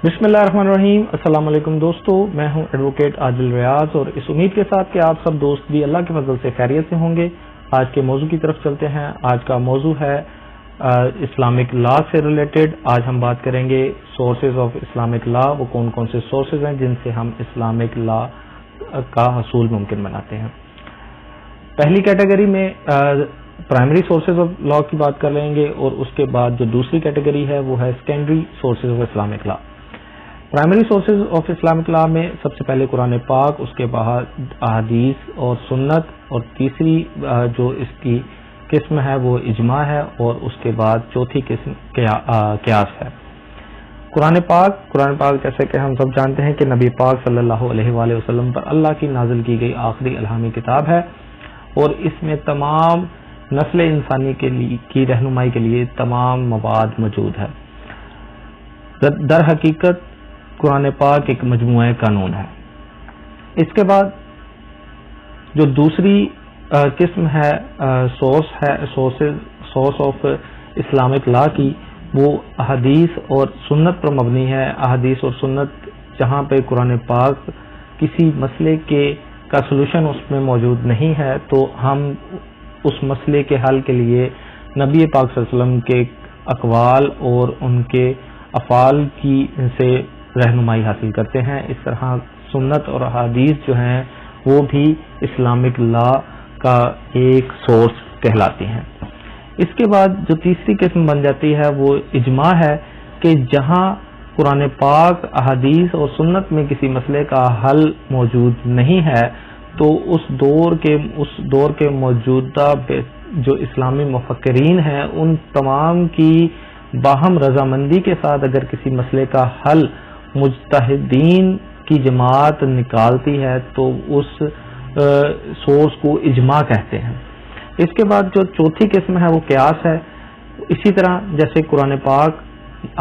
بسم اللہ الرحمن الرحیم۔ السلام علیکم دوستو، میں ہوں ایڈوکیٹ عادل ریاض اور اس امید کے ساتھ کہ آپ سب دوست بھی اللہ کے فضل سے خیریت سے ہوں گے۔ آج کے موضوع کی طرف چلتے ہیں۔ آج کا موضوع ہے اسلامک لا سے ریلیٹڈ۔ آج ہم بات کریں گے سورسز آف اسلامک لا، وہ کون کون سے سورسز ہیں جن سے ہم اسلامک لا کا حصول ممکن بناتے ہیں۔ پہلی کیٹیگری میں پرائمری سورسز آف لا کی بات کر لیں گے، اور اس کے بعد جو دوسری کیٹیگری ہے وہ ہے secondary sources of Islamic law. Primary sources of Islamic law میں سب سے پہلے قرآن پاک، اس کے بعد احادیث اور سنت، اور تیسری جو اس کی قسم ہے وہ اجماع ہے، اور اس کے بعد چوتھی قسم قیاس ہے۔ قرآن پاک جیسے کہ ہم سب جانتے ہیں کہ نبی پاک صلی اللہ علیہ وآلہ وسلم پر اللہ کی نازل کی گئی آخری الہامی کتاب ہے، اور اس میں تمام نسل انسانی کی رہنمائی کے لیے تمام مواد موجود ہے۔ در حقیقت قرآن پاک ایک مجموعہ قانون ہے۔ اس کے بعد جو دوسری قسم ہے سورس آف اسلامک لا کی، وہ احادیث اور سنت پر مبنی ہے۔ احادیث اور سنت جہاں پہ قرآن پاک کسی مسئلے کا سلوشن اس میں موجود نہیں ہے، تو ہم اس مسئلے کے حل کے لیے نبی پاک صلی اللہ علیہ وسلم کے اقوال اور ان کے افعال کی سے رہنمائی حاصل کرتے ہیں۔ اس طرح سنت اور احادیث جو ہیں وہ بھی اسلامک لا کا ایک سورس کہلاتی ہیں۔ اس کے بعد جو تیسری قسم بن جاتی ہے وہ اجماع ہے، کہ جہاں قرآن پاک، احادیث اور سنت میں کسی مسئلے کا حل موجود نہیں ہے، تو اس دور کے موجودہ جو اسلامی مفکرین ہیں ان تمام کی باہم رضامندی کے ساتھ اگر کسی مسئلے کا حل مجتہدین کی جماعت نکالتی ہے تو اس سورس کو اجماع کہتے ہیں۔ اس کے بعد جو چوتھی قسم ہے وہ قیاس ہے۔ اسی طرح جیسے قرآن پاک،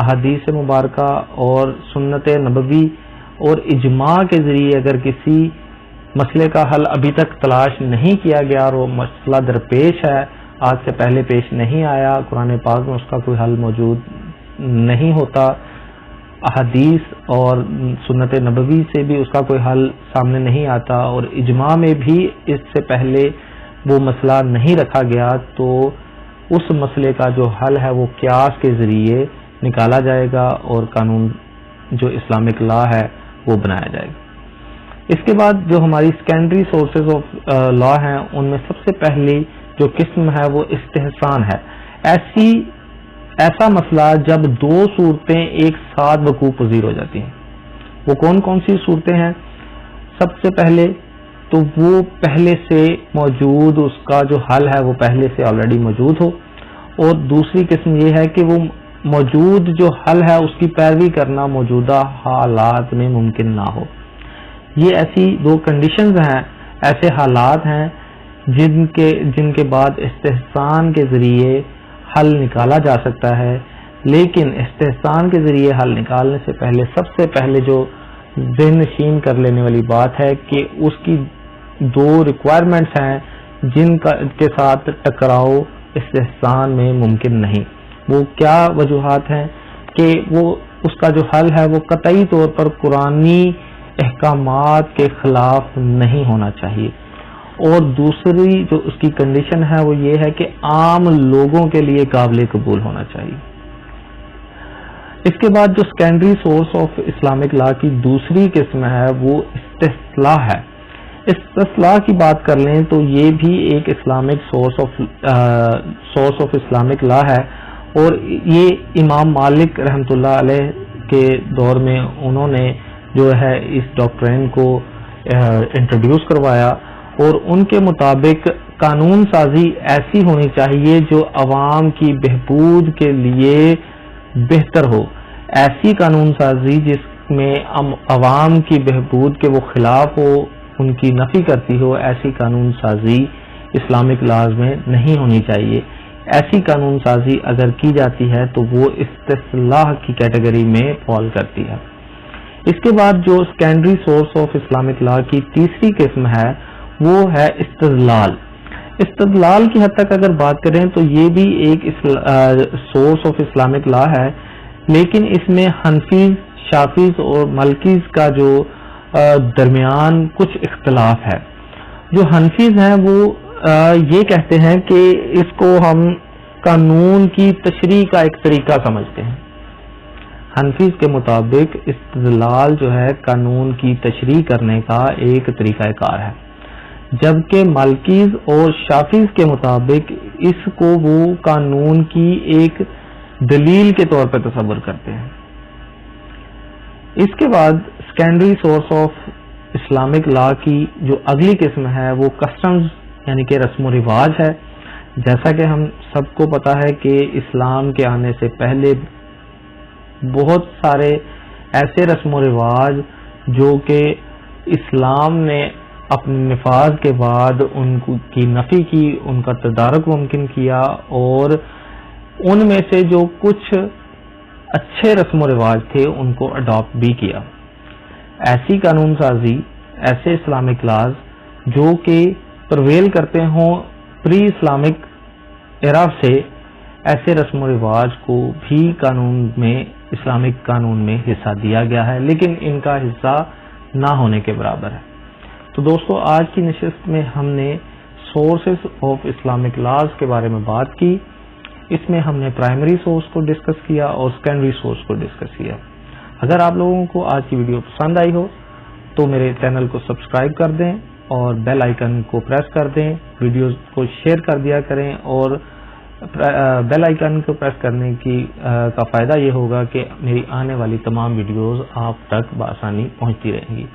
احادیث مبارکہ اور سنت نبوی اور اجماع کے ذریعے اگر کسی مسئلے کا حل ابھی تک تلاش نہیں کیا گیا اور وہ مسئلہ درپیش ہے، آج سے پہلے پیش نہیں آیا، قرآن پاک میں اس کا کوئی حل موجود نہیں ہوتا، احادیث اور سنت نبوی سے بھی اس کا کوئی حل سامنے نہیں آتا، اور اجماع میں بھی اس سے پہلے وہ مسئلہ نہیں رکھا گیا، تو اس مسئلے کا جو حل ہے وہ قیاس کے ذریعے نکالا جائے گا اور قانون جو اسلامک لا ہے وہ بنایا جائے گا۔ اس کے بعد جو ہماری سیکنڈری سورسز آف لا ہیں، ان میں سب سے پہلی جو قسم ہے وہ استحسان ہے۔ ایسا مسئلہ جب دو صورتیں ایک ساتھ وقوع پذیر ہو جاتی ہیں۔ وہ کون کون سی صورتیں ہیں؟ سب سے پہلے تو وہ پہلے سے موجود اس کا جو حل ہے وہ پہلے سے آلریڈی موجود ہو، اور دوسری قسم یہ ہے کہ وہ موجود جو حل ہے اس کی پیروی کرنا موجودہ حالات میں ممکن نہ ہو۔ یہ ایسی دو کنڈیشنز ہیں، ایسے حالات ہیں جن کے بعد استحسان کے ذریعے حل نکالا جا سکتا ہے، لیکن استحسان کے ذریعے حل نکالنے سے پہلے سب سے پہلے جو ذہن نشین کر لینے والی بات ہے کہ اس کی دو ریکوائرمنٹس ہیں جن کے ساتھ ٹکراؤ استحسان میں ممکن نہیں۔ وہ کیا وجوہات ہیں؟ کہ وہ اس کا جو حل ہے وہ قطعی طور پر قرآنی احکامات کے خلاف نہیں ہونا چاہیے، اور دوسری جو اس کی کنڈیشن ہے وہ یہ ہے کہ عام لوگوں کے لیے قابل قبول ہونا چاہیے۔ اس کے بعد جو secondary source of Islamic law کی دوسری قسم ہے وہ استصلاح ہے۔ استصلاح کی بات کر لیں تو یہ بھی ایک Islamic source of Islamic law ہے، اور یہ امام مالک رحمۃ اللہ علیہ کے دور میں انہوں نے جو ہے اس ڈاکٹرین کو انٹروڈیوس کروایا، اور ان کے مطابق قانون سازی ایسی ہونی چاہیے جو عوام کی بہبود کے لیے بہتر ہو۔ ایسی قانون سازی جس میں عوام کی بہبود کے وہ خلاف ہو، ان کی نفی کرتی ہو، ایسی قانون سازی اسلامک لاز میں نہیں ہونی چاہیے۔ ایسی قانون سازی اگر کی جاتی ہے تو وہ استصلاح کی کیٹیگری میں فال کرتی ہے۔ اس کے بعد جو secondary source of Islamic law کی تیسری قسم ہے وہ ہے استدلال۔ استدلال کی حد تک اگر بات کریں تو یہ بھی ایک سورس آف اسلامک لا ہے، لیکن اس میں حنفی شافیز اور مالکیز کا جو درمیان کچھ اختلاف ہے. جو حنفیز ہیں وہ یہ کہتے ہیں کہ اس کو ہم قانون کی تشریح کا ایک طریقہ سمجھتے ہیں. حنفیز کے مطابق استدلال جو ہے قانون کی تشریح کرنے کا ایک طریقہ کار ہے، جبکہ مالکیز اور شافیز کے مطابق اس کو وہ قانون کی ایک دلیل کے طور پر تصور کرتے ہیں. اس کے بعد secondary source of Islamic law کی جو اگلی قسم ہے وہ کسٹمز یعنی کہ رسم و رواج ہے. جیسا کہ ہم سب کو پتا ہے کہ اسلام کے آنے سے پہلے بہت سارے ایسے رسم و رواج جو کہ اسلام نے اپنے نفاذ کے بعد ان کی نفی کی، ان کا تدارک ممکن کیا، اور ان میں سے جو کچھ اچھے رسم و رواج تھے ان کو اڈاپٹ بھی کیا. ایسی قانون سازی، ایسے اسلامک لاز جو کہ پرویل کرتے ہوں پری اسلامک ایرا سے، ایسے رسم و رواج کو بھی قانون میں، اسلامک قانون میں حصہ دیا گیا ہے، لیکن ان کا حصہ نہ ہونے کے برابر ہے. تو دوستو، آج کی نشست میں ہم نے سورسز آف اسلامک لاز کے بارے میں بات کی. اس میں ہم نے پرائمری سورس کو ڈسکس کیا اور سیکنڈری سورس کو ڈسکس کیا. اگر آپ لوگوں کو آج کی ویڈیو پسند آئی ہو تو میرے چینل کو سبسکرائب کر دیں اور بیل آئیکن کو پریس کر دیں. ویڈیوز کو شیئر کر دیا کریں، اور بیل آئیکن کو پریس کرنے کا فائدہ یہ ہوگا کہ میری آنے والی تمام ویڈیوز آپ تک بآسانی پہنچتی رہیں گی.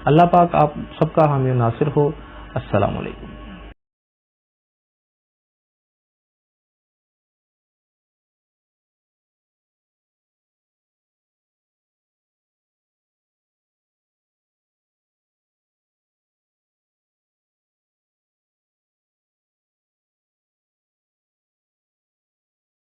اللہ پاک آپ سب کا حامی و ناصر ہو. السلام علیکم.